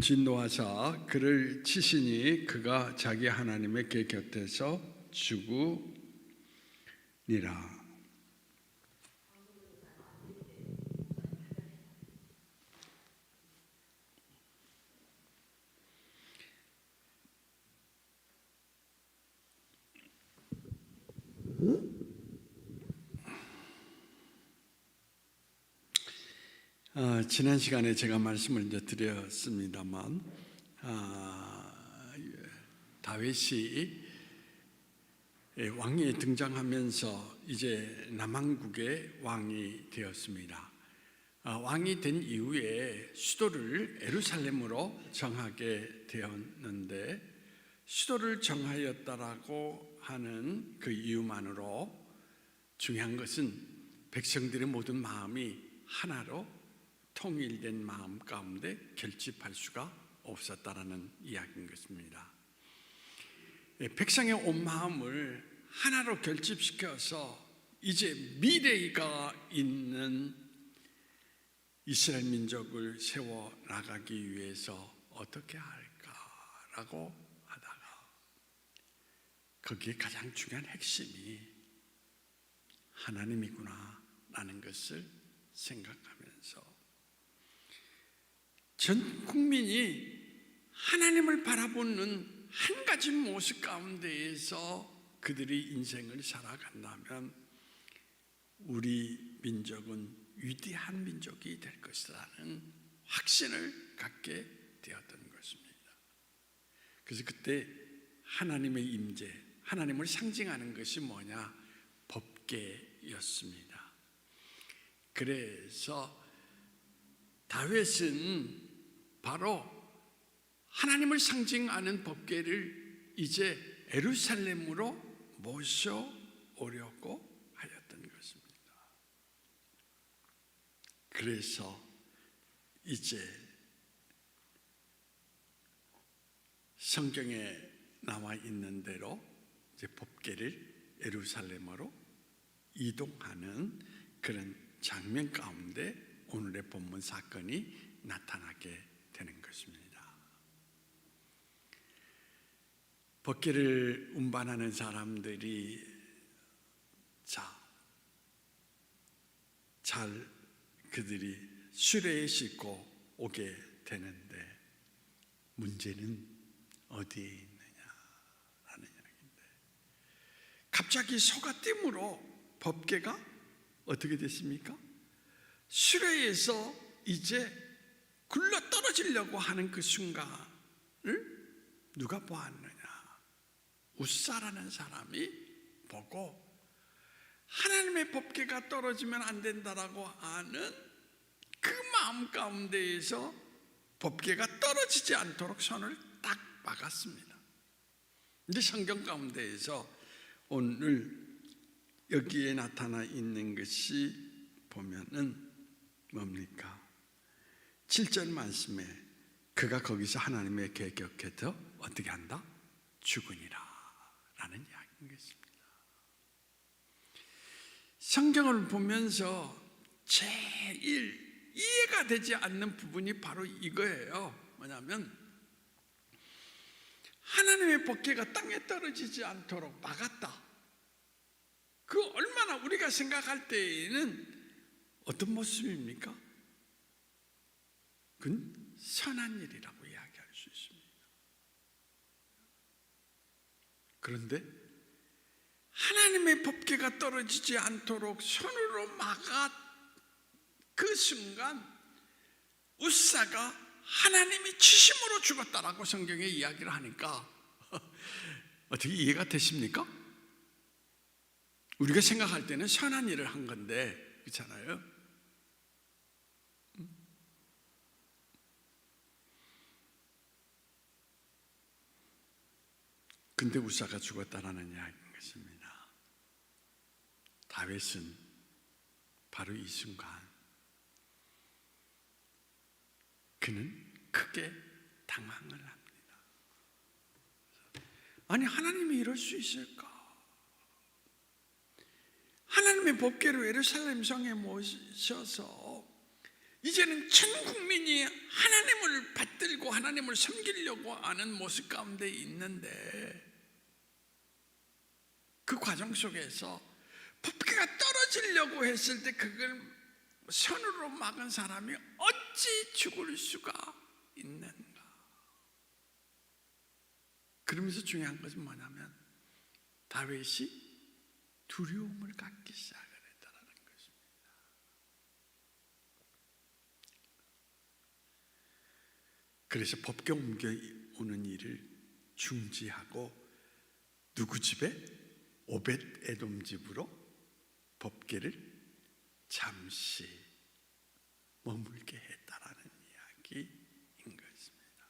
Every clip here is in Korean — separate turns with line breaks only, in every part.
진노하사 그를 치시니 그가 자기 하나님의 곁에서 죽으니라. 지난 시간에 제가 말씀을 이제 드렸습니다만 다윗이 왕이 등장하면서 이제 남왕국의 왕이 되었습니다. 왕이 된 이후에 수도를 예루살렘으로 정하게 되었는데, 수도를 정하였다라고 하는 그 이유만으로 중요한 것은 백성들의 모든 마음이 하나로 통일된 마음 가운데 결집할 수가 없었다라는 이야기인 것입니다. 백성의 온 마음을 하나로 결집시켜서 이제 미래가 있는 이스라엘 민족을 세워 나가기 위해서 어떻게 할까라고 하다가 거기에 가장 중요한 핵심이 하나님이구나 라는 것을 생각하면서 전 국민이 하나님을 바라보는 한 가지 모습 가운데에서 그들이 인생을 살아간다면 우리 민족은 위대한 민족이 될 것이라는 확신을 갖게 되었던 것입니다. 그래서 그때 하나님의 임재, 하나님을 상징하는 것이 뭐냐? 법궤였습니다. 그래서 다윗은 바로 하나님을 상징하는 법궤를 이제 예루살렘으로 모셔오려고 하였던 것입니다. 그래서 이제 성경에 나와 있는 대로 이제 법궤를 예루살렘으로 이동하는 그런 장면 가운데 오늘의 본문 사건이 나타나게 되는 것입니다. 법궤를 운반하는 사람들이 잘 그들이 수레에 싣고 오게 되는데 문제는 어디에 있느냐라는 이야기인데, 갑자기 소가댐으로 법궤가 어떻게 됐습니까? 수레에서 이제 굴러 떨어지려고 하는 그 순간을 누가 보았느냐? 웃사라는 사람이 보고 하나님의 법궤가 떨어지면 안 된다라고 하는 그 마음 가운데에서 법궤가 떨어지지 않도록 손을 딱 막았습니다. 이제 성경 가운데에서 오늘 여기에 나타나 있는 것이 보면은 뭡니까? 7절 말씀에 그가 거기서 하나님의 곁에서 어떻게 한다? 죽으니라 라는 이야기인 것입니다. 성경을 보면서 제일 이해가 되지 않는 부분이 바로 이거예요. 뭐냐면 하나님의 법궤가 땅에 떨어지지 않도록 막았다. 그 얼마나 우리가 생각할 때에는 어떤 모습입니까? 그건 선한 일이라고 이야기할 수 있습니다. 그런데 하나님의 법궤가 떨어지지 않도록 손으로 막아 그 순간 웃사가 하나님이 치심으로 죽었다라고 성경에 이야기를 하니까 어떻게 이해가 되십니까? 우리가 생각할 때는 선한 일을 한 건데, 그렇잖아요. 근데 웃사가 죽었다라는 이야기인 것입니다. 다윗은 바로 이 순간 그는 크게 당황을 합니다. 아니, 하나님이 이럴 수 있을까? 하나님의 법궤를 예루살렘 성에 모셔서 이제는 전 국민이 하나님을 받들고 하려고 하나님을 섬기려고 하는 모습 가운데 있는데 그 과정 속에서 법궤가 떨어지려고 했을 때 그걸 손으로 막은 사람이 어찌 죽을 수가 있는가? 그러면서 중요한 것은 뭐냐면 다윗이 두려움을 갖기 시작을 했다는 것입니다. 그래서 법궤 옮겨오는 일을 중지하고 누구 집에? 오벳 에돔 집으로 법궤를 잠시 머물게 했다라는 이야기인 것입니다.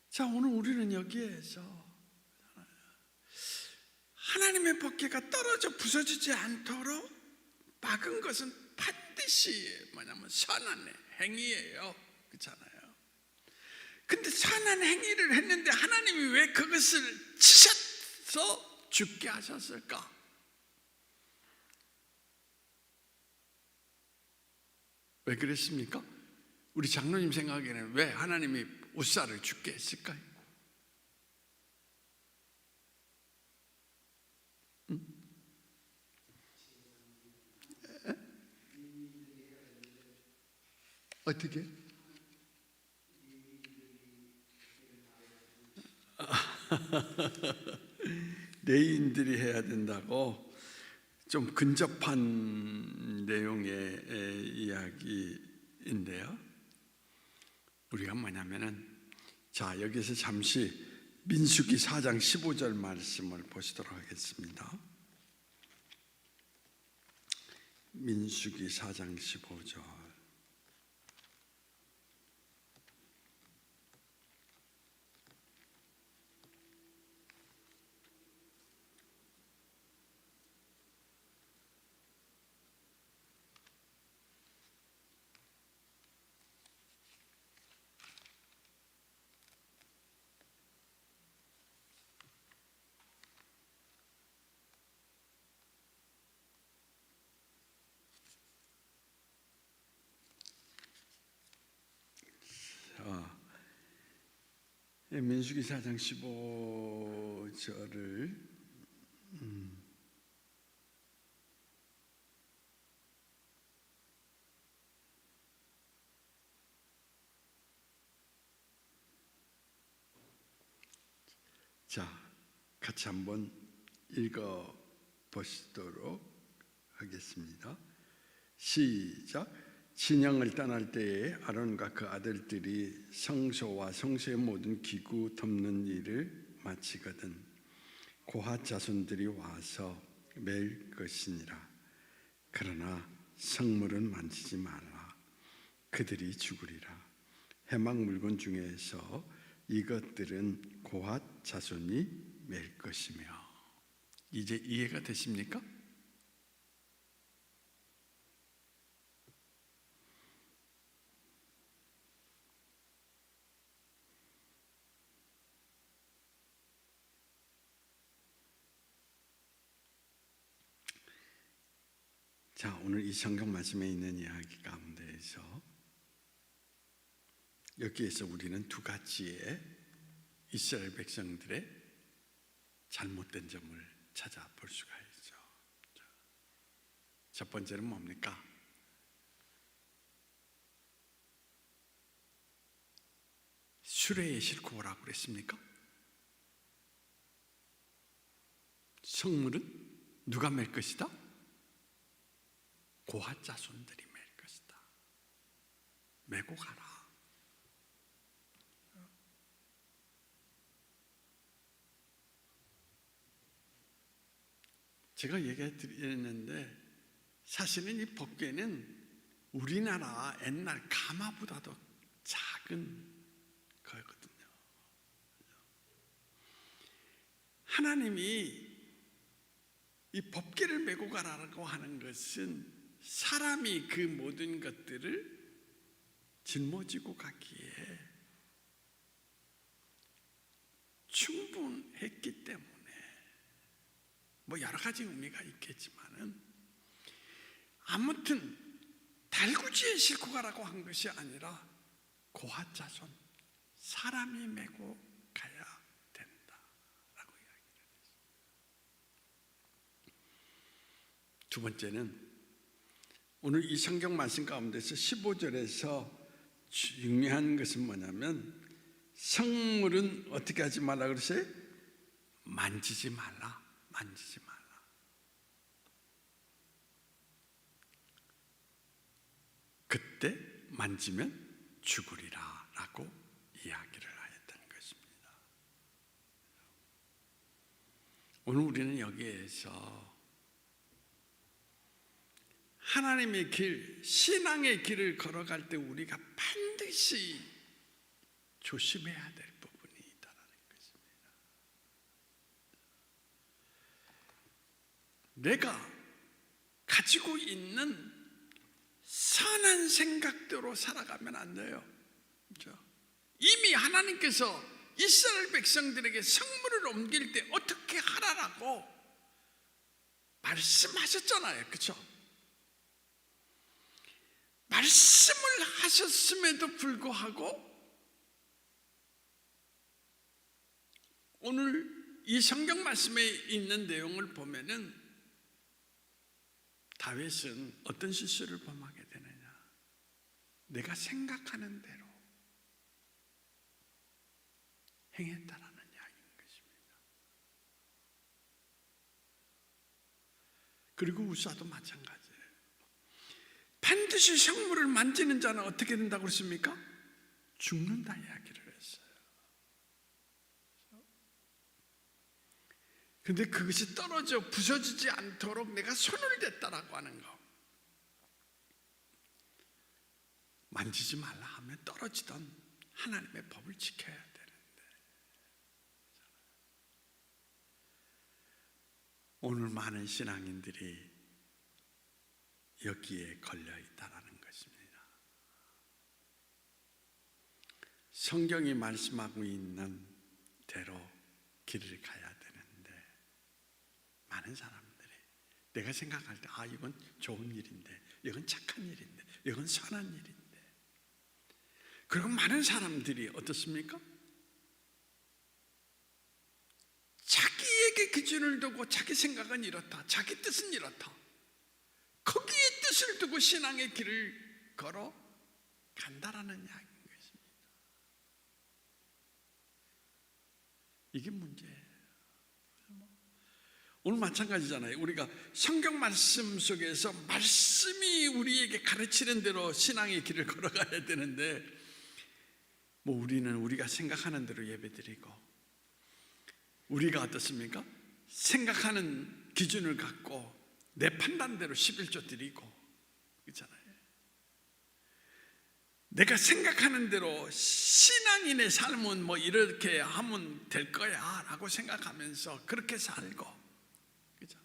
자, 오늘 우리는 여기에서 하나님의 법궤가 떨어져 부서지지 않도록 막은 것은 반드시 뭐냐면 선한 행위예요. 그렇잖아요. 근데 선한 행위를 했는데 하나님이 왜 그것을 치셔서 죽게 하셨을까? 왜 그랬습니까? 우리 장로님 생각에는 왜 하나님이 우사를 죽게 했을까요? 어떻게? 레위인들이 해야 된다고 좀 근접한 내용의 이야기인데요. 우리가 뭐냐면은 자, 여기서 잠시 민수기 4장 15절 말씀을 보시도록 하겠습니다. 민수기 4장 15절. 민수기 4장 15절을 자, 같이 한번 읽어 보시도록 하겠습니다. 시작. 진영을 떠날 때에 아론과 그 아들들이 성소와 성소의 모든 기구 덮는 일을 마치거든 고핫 자손들이 와서 맬 것이니라. 그러나 성물은 만지지 말라. 그들이 죽으리라. 해막 물건 중에서 이것들은 고핫 자손이 맬 것이며. 이제 이해가 되십니까? 자, 오늘 이 성경 말씀에 있는 이야기 가운데에서 여기에서 우리는 두 가지의 이스라엘 백성들의 잘못된 점을 찾아볼 수가 있죠. 첫 번째는 뭡니까? 수레에 싣고 오라고 그랬습니까? 성물은 누가 맬 것이다? 고핫 자손들이 맬 것이다. 메고 가라. 제가 얘기해 드렸는데 사실은 이 법궤는 우리나라 옛날 가마보다도 작은 거거든요. 하나님이 이 법궤를 메고 가라고 하는 것은 사람이 그 모든 것들을 짊어지고 가기에 충분했기 때문에 뭐 여러 가지 의미가 있겠지만은 아무튼 달구지에 싣고 가라고 한 것이 아니라 고아 자손 사람이 메고 가야 된다라고 이야기를 했어요. 두 번째는 오늘 이 성경 말씀 가운데서 15절에서 중요한 것은 뭐냐면 성물은 어떻게 하지 말라 그러세요? 만지지 말라. 만지지 말라. 그때 만지면 죽으리라 라고 이야기를 하였다는 것입니다. 오늘 우리는 여기에서 하나님의 길, 신앙의 길을 걸어갈 때 우리가 반드시 조심해야 될 부분이 있다는 것입니다. 내가 가지고 있는 선한 생각대로 살아가면 안 돼요. 그렇죠? 이미 하나님께서 이스라엘 백성들에게 성물을 옮길 때 어떻게 하라라고 말씀하셨잖아요. 그렇죠? 말씀을 하셨음에도 불구하고 오늘 이 성경 말씀에 있는 내용을 보면은 다윗은 어떤 실수를 범하게 되느냐? 내가 생각하는 대로 행했다라는 이야기인 것입니다. 그리고 우사도 마찬가지예요. 반드시 성물을 만지는 자는 어떻게 된다고 그랬습니까? 죽는다 이야기를 했어요. 근데 그것이 떨어져 부서지지 않도록 내가 손을 댔다라고 하는 거. 만지지 말라 하면 떨어지던 하나님의 법을 지켜야 되는데 오늘 많은 신앙인들이 여기에 걸려 있다라는 것입니다. 성경이 말씀하고 있는 대로 길을 가야 되는데 많은 사람들이 내가 생각할 때 이건 좋은 일인데 이건 착한 일인데 이건 선한 일인데 그리고 많은 사람들이 어떻습니까? 자기에게 기준을 두고 자기 생각은 이렇다 자기 뜻은 이렇다 거기에 뜻을 두고 신앙의 길을 걸어 간다라는 이야기인 것입니다. 이게 문제예요. 오늘 마찬가지잖아요. 우리가 성경 말씀 속에서 말씀이 우리에게 가르치는 대로 신앙의 길을 걸어가야 되는데 우리는 우리가 생각하는 대로 예배드리고 우리가 어떻습니까? 생각하는 기준을 갖고 내 판단대로 11조 드리고 그렇잖아요. 내가 생각하는 대로 신앙인의 삶은 이렇게 하면 될 거야 라고 생각하면서 그렇게 살고 그렇죠?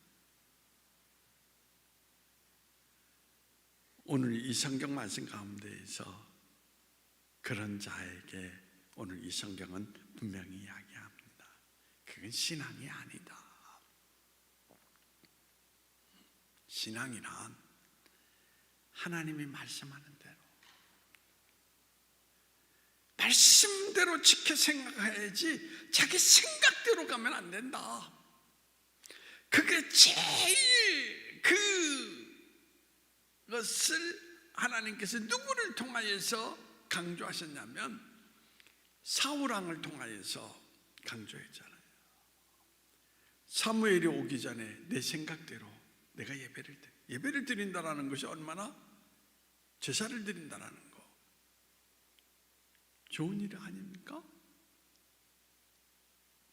오늘 이 성경 말씀 가운데에서 그런 자에게 오늘 이 성경은 분명히 이야기합니다. 그건 신앙이 아니다. 신앙이란 하나님이 말씀하는 대로 말씀대로 지켜 생각해야지 자기 생각대로 가면 안 된다. 그게 제일 그것을 하나님께서 누구를 통하여서 강조하셨냐면 사울왕을 통하여서 강조했잖아요. 사무엘이 오기 전에 내 생각대로 내가 예배를 드린다라는 것이 얼마나 제사를 드린다라는 거 좋은 일 아닙니까?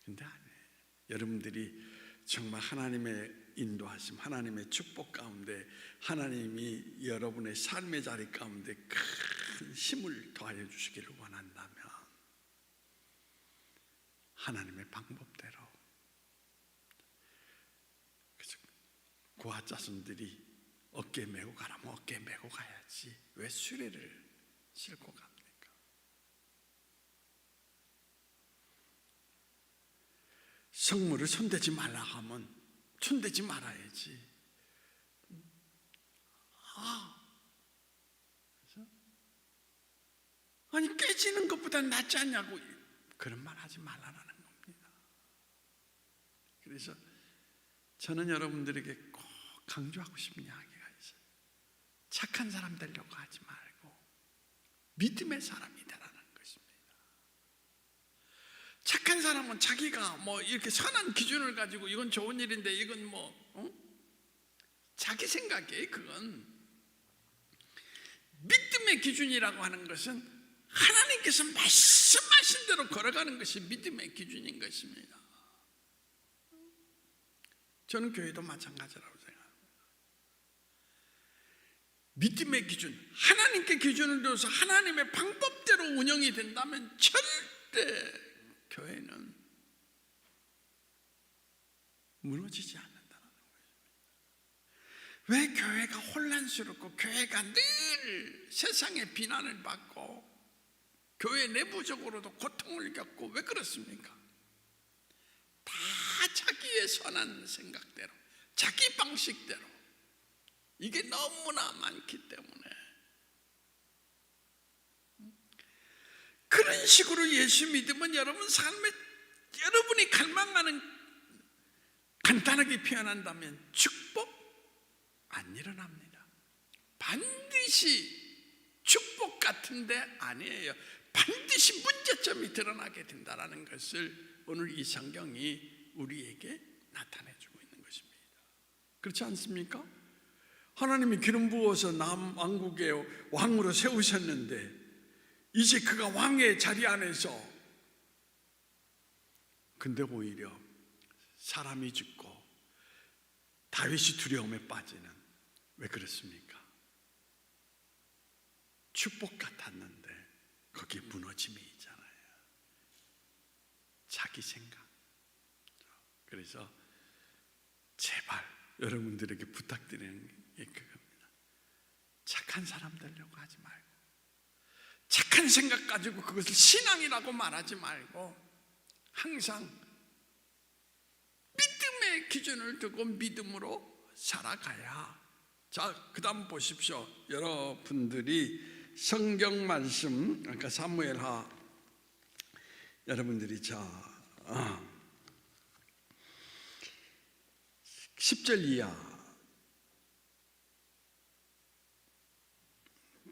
근데 아니에요. 여러분들이 정말 하나님의 인도하심, 하나님의 축복 가운데 하나님이 여러분의 삶의 자리 가운데 큰 힘을 더하여 주시기를 원한다면 하나님의 방법대로 고아 자손들이 어깨에 메고 가라면 어깨에 메고 가야지 왜 수레를 싣고 갑니까? 성물을 손대지 말라 하면 손대지 말아야지. 아니 깨지는 것보다 낫지 않냐고 그런 말 하지 말라는 겁니다. 그래서 저는 여러분들에게 꼭 강조하고 싶은 이야기가 있어요. 착한 사람 되려고 하지 말고 믿음의 사람이 되라는 것입니다. 착한 사람은 자기가 뭐 이렇게 선한 기준을 가지고 이건 좋은 일인데 이건 자기 생각에 그건 믿음의 기준이라고 하는 것은 하나님께서 말씀하신 대로 걸어가는 것이 믿음의 기준인 것입니다. 저는 교회도 마찬가지라고 생각합니다. 믿음의 기준, 하나님께 기준을 둬서 하나님의 방법대로 운영이 된다면 절대 교회는 무너지지 않는다는 것입니다. 왜 교회가 혼란스럽고 교회가 늘 세상의 비난을 받고 교회 내부적으로도 고통을 겪고 왜 그렇습니까? 다 자기의 선한 생각대로, 자기 방식대로 이게 너무나 많기 때문에 그런 식으로 예수 믿으면 여러분 삶에 여러분이 갈망하는, 간단하게 표현한다면 축복 안 일어납니다. 반드시 축복 같은데 아니에요. 반드시 문제점이 드러나게 된다는 것을 오늘 이 성경이 우리에게 나타내주고 있는 것입니다. 그렇지 않습니까? 하나님이 기름 부어서 남왕국의 왕으로 세우셨는데 이제 그가 왕의 자리 안에서, 근데 오히려 사람이 죽고 다윗이 두려움에 빠지는, 왜 그렇습니까? 축복 같았는데 거기에 무너짐이 있잖아요. 자기 생각. 그래서 제발 여러분들에게 부탁드리는 게 그겁니다. 착한 사람 되려고 하지 말고, 착한 생각 가지고 그것을 신앙이라고 말하지 말고 항상 믿음의 기준을 두고 믿음으로 살아가야. 자, 그 다음 보십시오. 여러분들이 성경 말씀, 아까 사무엘하 여러분들이 10절 이하,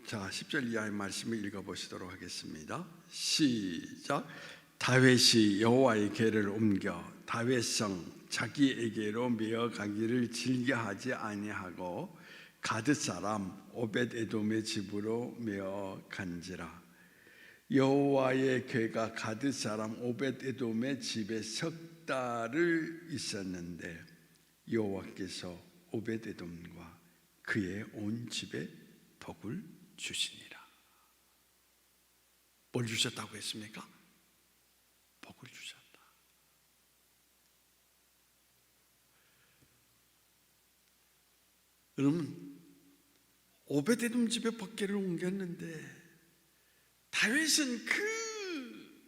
자 10절 이하의 말씀을 읽어보시도록 하겠습니다. 시작. 다윗이 여호와의 궤를 옮겨 다윗성 자기에게로 메어가기를 즐겨하지 아니하고 가드 사람 오벳에돔의 집으로 메어간지라. 여호와의 궤가 가드 사람 오벳에돔의 집에 석 달을 있었는데 여호와께서 오벳에돔과 그의 온 집에 복을 주시니라. 뭘 주셨다고 했습니까? 복을 주셨다. 여러분, 오벳에돔 집에 법궤를 옮겼는데 다윗은 그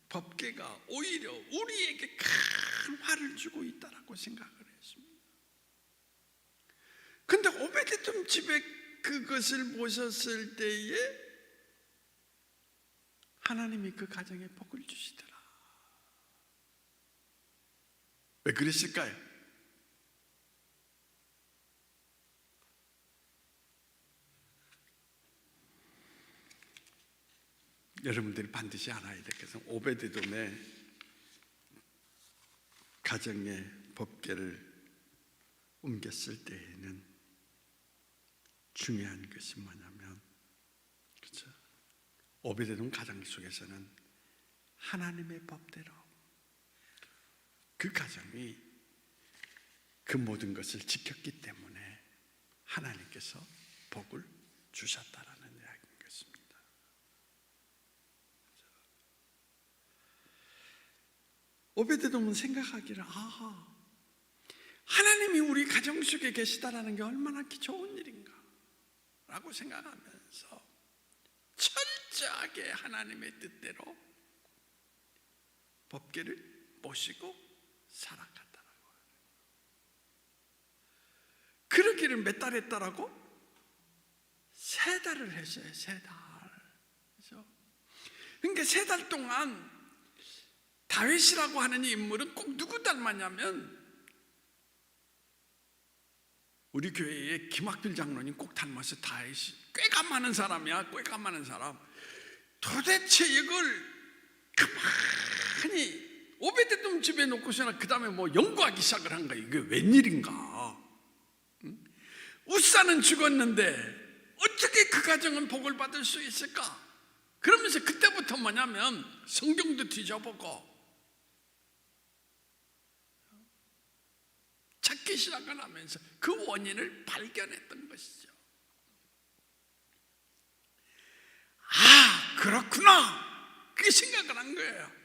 법궤가 오히려 우리에게 큰 화를 주고 있다라고 생각을 했습니다. 근데 오벳에돔 집에 그것을 모셨을 때에 하나님이 그 가정에 복을 주시더라. 왜 그랬을까요? 여러분들이 반드시 알아야 될 것은 오벳에돔의 가정에 법궤를 옮겼을 때에는 중요한 것이 뭐냐면, 그렇죠? 오벳에돔 가정 속에서는 하나님의 법대로 그 가정이 그 모든 것을 지켰기 때문에 하나님께서 복을 주셨다라는 이야기인 것입니다. 오벳에돔은 생각하기를, 아하, 하나님이 우리 가정 속에 계시다라는 게 얼마나 좋은 일인가 라고 생각하면서 철저하게 하나님의 뜻대로 법궤를 모시고 살아갔다라고 해요. 그러기를 몇 달 했다라고? 3달을 했어요. 3달. 그렇죠? 그러니까 3달 동안 다윗이라고 하는 인물은 꼭 누구 닮았냐면 우리 교회에 김학필 장로님 꼭 닮았어. 다윗이 꾀가 많은 사람이야. 꾀가 많은 사람. 도대체 이걸 가만히 오베데돔 집에 놓고서나 그 다음에 뭐 연구하기 시작을 한 거야. 이게 웬일인가? 응? 웃사는 죽었는데 어떻게 그 가정은 복을 받을 수 있을까? 그러면서 그때부터 뭐냐면 성경도 뒤져보고 찾기 시작을 하면서 그 원인을 발견했던 것이죠. 아, 그렇구나. 그렇게 생각을 한 거예요.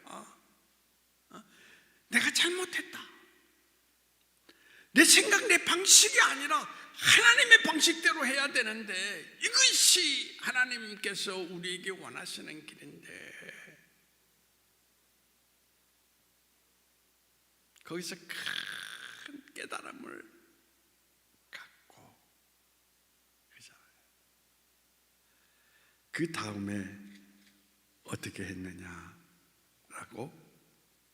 내가 잘못했다. 내 생각, 내 방식이 아니라 하나님의 방식대로 해야 되는데 이것이 하나님께서 우리에게 원하시는 길인데 거기서 큰 깨달음을 갖고 그 다음에 어떻게 했느냐라고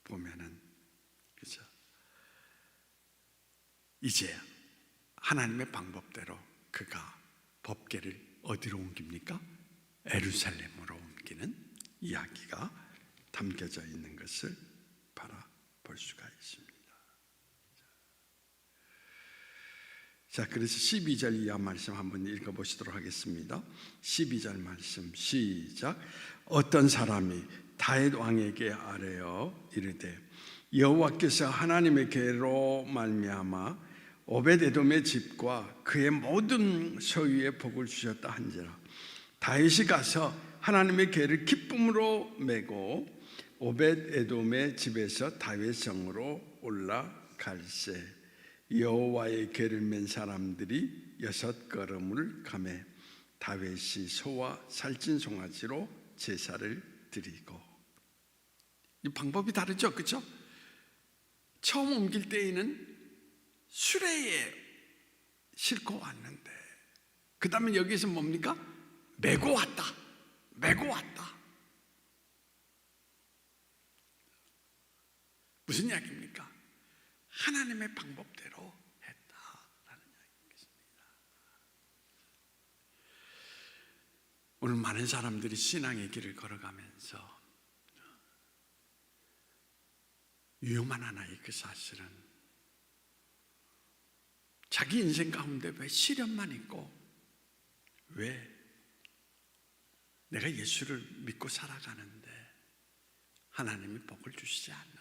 보면은 그죠? 이제 하나님의 방법대로 그가 법궤를 어디로 옮깁니까? 예루살렘으로 옮기는 이야기가 담겨져 있는 것을 바라볼 수가 있습니다. 자, 그래서 12절 이하 말씀 한번 읽어보시도록 하겠습니다. 12절 말씀 시작. 어떤 사람이 다윗 왕에게 아뢰어 이르되 여호와께서 하나님의 궤로 말미암아 오벳에돔의 집과 그의 모든 소유에 복을 주셨다 한지라. 다윗이 가서 하나님의 궤를 기쁨으로 메고 오벳에돔의 집에서 다윗 성으로 올라갈새 여호와의 궤를 맨 사람들이 6걸음을 가매 다윗이 소와 살찐 송아지로 제사를 드리고. 이 방법이 다르죠, 그렇죠? 처음 옮길 때에는 수레에 싣고 왔는데 그 다음에 여기서 뭡니까? 메고 왔다. 메고 왔다. 무슨 이야기입니까? 하나님의 방법대로 했다라는 이야기입니다. 오늘 많은 사람들이 신앙의 길을 걸어가면서 위험한 하나의 그 사실은 자기 인생 가운데 왜 시련만 있고 왜 내가 예수를 믿고 살아가는데 하나님이 복을 주시지 않는가?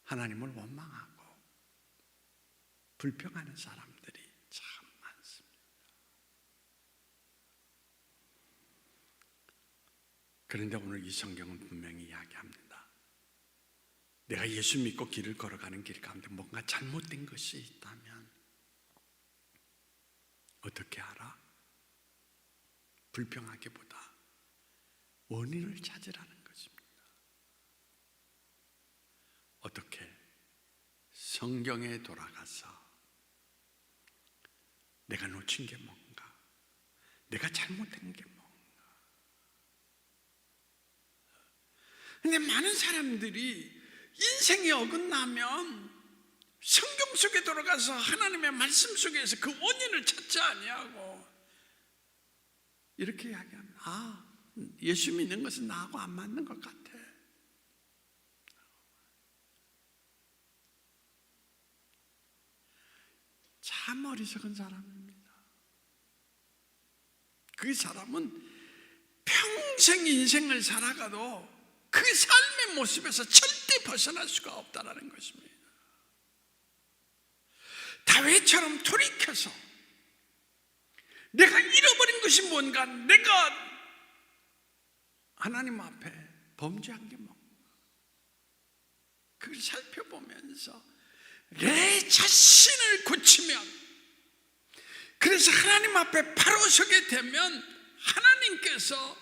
하나님을 원망하고 불평하는 사람들이 참 많습니다. 그런데 오늘 이 성경은 분명히 이야기합니다. 내가 예수 믿고 길을 걸어가는 길 가운데 뭔가 잘못된 것이 있다면 어떻게 하라? 불평하기보다 원인을 찾으라는 것입니다. 어떻게? 성경에 돌아가서 내가 놓친 게 뭔가, 내가 잘못된 게 뭔가. 근데 많은 사람들이 인생이 어긋나면 성경 속에 들어가서 하나님의 말씀 속에서 그 원인을 찾지 아니하고 이렇게 이야기하면 예수 믿는 것은 나하고 안 맞는 것 같아. 참 어리석은 사람입니다. 그 사람은 평생 인생을 살아가도 그 삶의 모습에서 절대 벗어날 수가 없다는 것입니다. 다윗처럼 돌이켜서 내가 잃어버린 것이 뭔가, 내가 하나님 앞에 범죄한 게 뭔가, 그걸 살펴보면서 내 자신을 고치면, 그래서 하나님 앞에 바로 서게 되면 하나님께서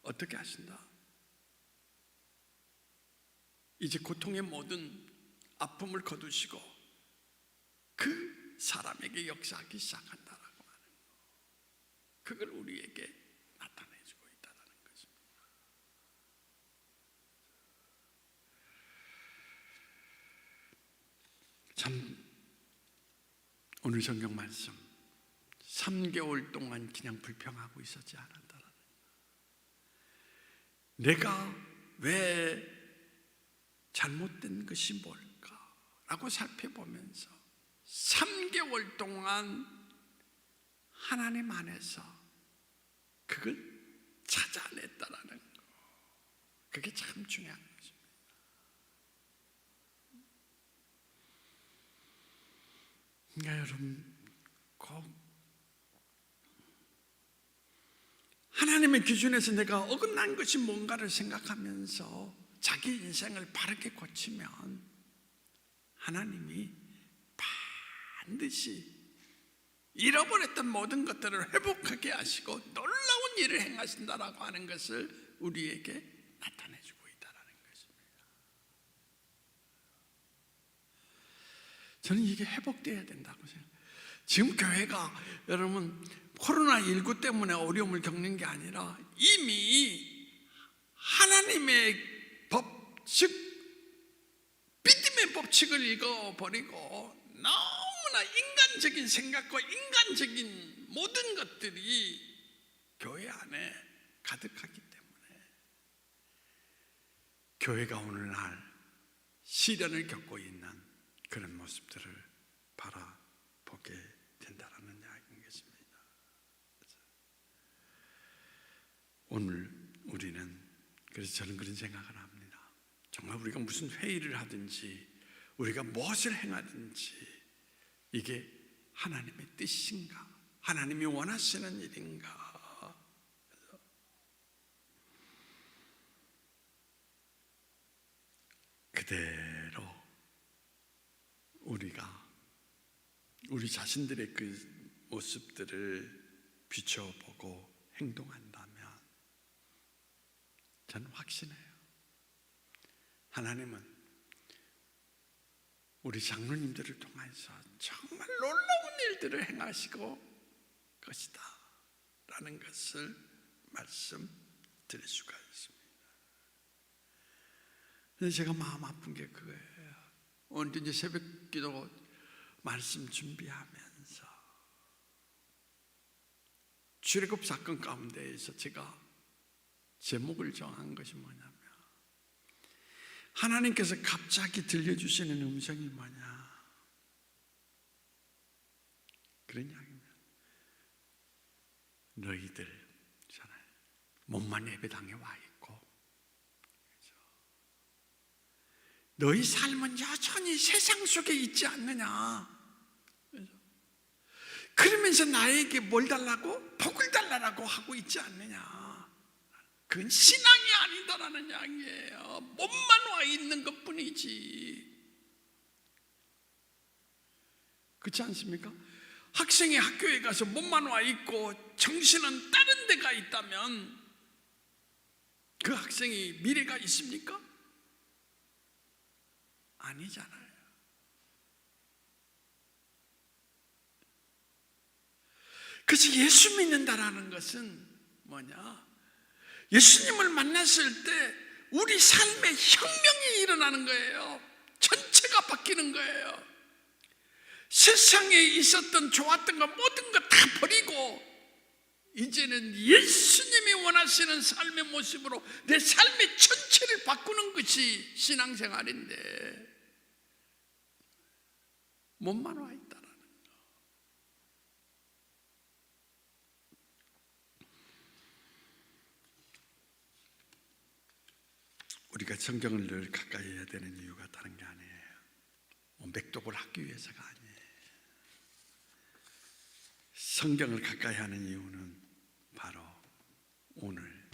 어떻게 하신다? 이제 고통의 모든 아픔을 거두시고 그 사람에게 역사하기 시작한다라고 하는 거. 그걸 우리에게 나타내주고 있다는 것입니다. 참 오늘 성경 말씀 3개월 동안 그냥 불평하고 있었지 않았다라는 거. 내가 왜 잘못된 것이 뭘까라고 살펴보면서 3개월 동안 하나님 안에서 그걸 찾아냈다라는 거. 그게 참 중요한 것입니다. 그러니까 여러분 꼭 하나님의 기준에서 내가 어긋난 것이 뭔가를 생각하면서 자기 인생을 바르게 고치면 하나님이 반드시 잃어버렸던 모든 것들을 회복하게 하시고 놀라운 일을 행하신다라고 하는 것을 우리에게 나타내주고 있다는 것입니다. 저는 이게 회복되어야 된다고 생각해요. 지금 교회가 여러분 코로나19 때문에 어려움을 겪는 게 아니라 이미 하나님의 법칙, 믿음의 법칙을 읽어버리고 너무나 인간적인 생각과 인간적인 모든 것들이 교회 안에 가득하기 때문에 교회가 오늘날 시련을 겪고 있는 그런 모습들을 바라보게 된다는 이야기인 것입니다. 오늘 우리는 그래서 저는 그런 생각을 합니다. 정말 우리가 무슨 회의를 하든지 우리가 무엇을 행하든지 이게 하나님의 뜻인가? 하나님이 원하시는 일인가? 그대로 우리가 우리 자신들의 그 모습들을 비춰보고 행동한다면 저는 확신해요. 하나님은 우리 장로님들을 통해서 정말 놀라운 일들을 행하시고 것이다 라는 것을 말씀드릴 수가 있습니다. 그래서 제가 마음 아픈 게 그거예요. 오늘 이제 새벽기도 말씀 준비하면서 출애굽 사건 가운데에서 제가 제목을 정한 것이 뭐냐면 하나님께서 갑자기 들려주시는 음성이 뭐냐? 그런 이야기입니다. 너희들 몸만 예배당에 와 있고 너희 삶은 여전히 세상 속에 있지 않느냐? 그러면서 나에게 뭘 달라고? 복을 달라고 하고 있지 않느냐? 그건 신앙이 아니다라는 이야기예요. 몸만 와 있는 것뿐이지. 그렇지 않습니까? 학생이 학교에 가서 몸만 와 있고 정신은 다른 데가 있다면 그 학생이 미래가 있습니까? 아니잖아요. 그래서 예수 믿는다라는 것은 뭐냐? 예수님을 만났을 때 우리 삶에 혁명이 일어나는 거예요. 전체가 바뀌는 거예요. 세상에 있었던 좋았던 것 모든 것 다 버리고 이제는 예수님이 원하시는 삶의 모습으로 내 삶의 전체를 바꾸는 것이 신앙생활인데 몸만 와 있다라는 거. 우리가 성경을 늘 가까이 해야 되는 이유가 다른 게 아니에요. 맥독을 하기 위해서가 아니에요. 성경을 가까이 하는 이유는 바로 오늘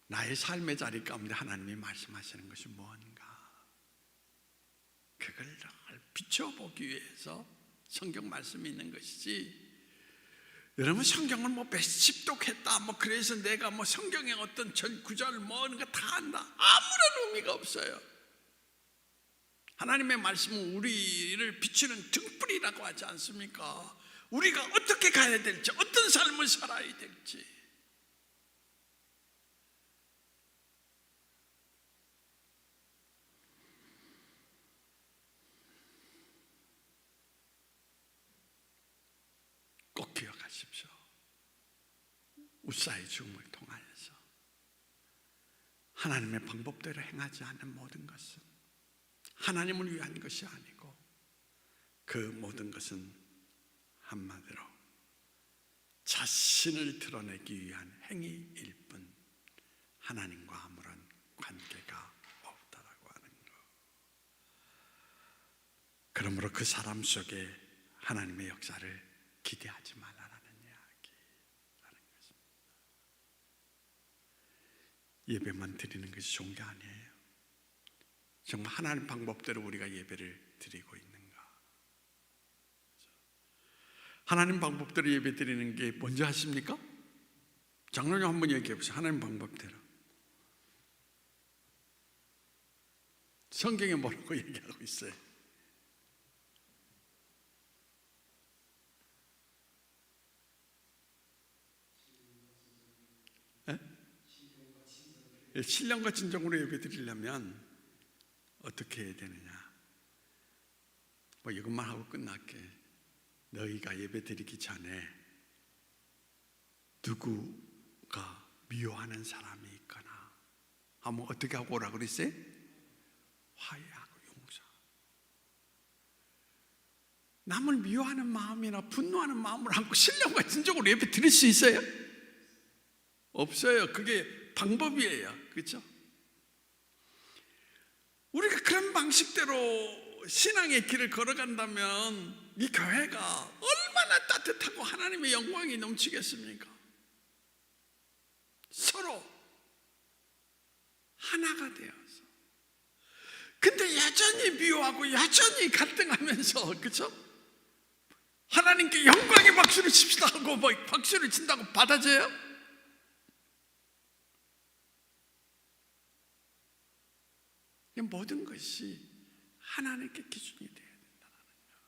나의 삶의 자리 가운데 하나님이 말씀하시는 것이 뭔가 그걸 늘 비춰보기 위해서 성경 말씀이 있는 것이지. 여러분 성경을 뭐 몇십 독했다 그래서 내가 성경의 어떤 전 구절 뭐 하는 거 다 안다 아무런 의미가 없어요. 하나님의 말씀은 우리를 비추는 등불이라고 하지 않습니까? 우리가 어떻게 가야 될지, 어떤 삶을 살아야 될지. 꼭 기억하십시오. 웃사의 죽음을 통하여서 하나님의 방법대로 행하지 않는 모든 것은 하나님을 위한 것이 아니고 그 모든 것은 한마디로 자신을 드러내기 위한 행위일 뿐 하나님과 아무런 관계가 없다라고 하는 것. 그러므로 그 사람 속에 하나님의 역사를 기대하지 말라라는 이야기라는 것입니다. 예배만 드리는 것이 좋은 게 아니에요. 정말 하나님 방법대로 우리가 예배를 드리고 있는가? 하나님 방법대로 예배 드리는 게 뭔지 아십니까? 장로님 한번 얘기해 보세요. 하나님 방법대로. 성경에 뭐라고 얘기하고 있어요? 신령과 진정으로 예배 드리려면 어떻게 해야 되느냐? 뭐 이것만 하고 끝날게. 너희가 예배 드리기 전에 누구가 미워하는 사람이 있거나 하면 어떻게 하고 오라고 그랬어요? 화해하고 용서. 남을 미워하는 마음이나 분노하는 마음을 안고 신령과 진정으로 예배 드릴 수 있어요? 없어요. 그게 방법이에요. 그렇죠? 우리가 그런 방식대로 신앙의 길을 걸어간다면 이 교회가 얼마나 따뜻하고 하나님의 영광이 넘치겠습니까? 서로 하나가 되어서. 근데 여전히 미워하고 여전히 갈등하면서, 그렇죠? 하나님께 영광의 박수를 칩시다 하고 뭐 박수를 친다고 받아줘요? 모든 것이 하나님께 기준이 되어야 된다는 거.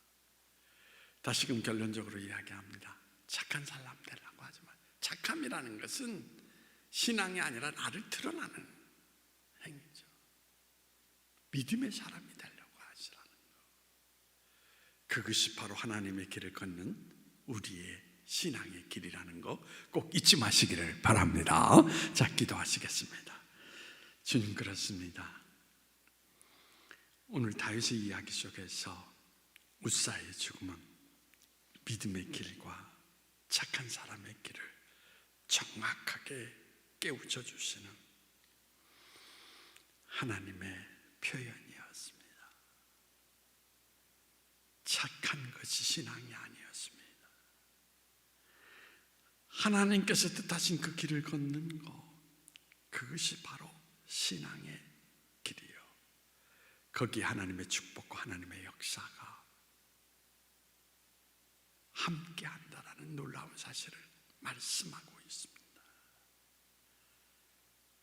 다시금 결론적으로 이야기합니다. 착한 사람 되려고 하지만 착함이라는 것은 신앙이 아니라 나를 드러나는 행위죠. 믿음의 사람이 되려고 하시라는 거. 그것이 바로 하나님의 길을 걷는 우리의 신앙의 길이라는 거 꼭 잊지 마시기를 바랍니다. 자, 기도하시겠습니다. 주님, 그렇습니다. 오늘 다윗의 이야기 속에서 웃사의 죽음은 믿음의 길과 착한 사람의 길을 정확하게 깨우쳐 주시는 하나님의 표현이었습니다. 착한 것이 신앙이 아니었습니다. 하나님께서 뜻하신 그 길을 걷는 것, 그것이 바로 신앙의 길이요. 거기에 하나님의 축복과 하나님의 역사가 함께 한다라는 놀라운 사실을 말씀하고 있습니다.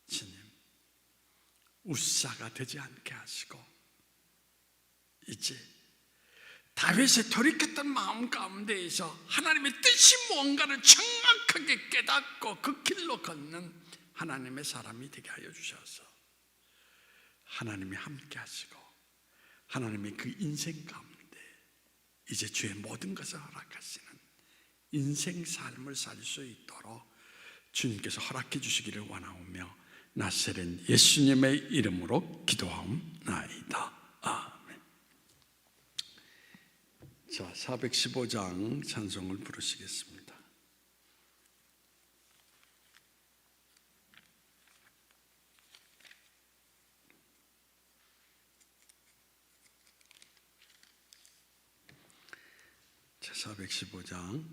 주님, 웃사가 되지 않게 하시고 이제 다윗의 돌이켰던 마음 가운데에서 하나님의 뜻이 무언가를 정확하게 깨닫고 그 길로 걷는 하나님의 사람이 되게 하여 주셔서 하나님이 함께 하시고 하나님의 그 인생 가운데 이제 주의 모든 것을 허락하시는 인생 삶을 살 수 있도록 주님께서 허락해 주시기를 원하오며 나세렛 예수님의 이름으로 기도하옵나이다. 아멘. 자, 415장 찬송을 부르시겠습니다. 자, 415장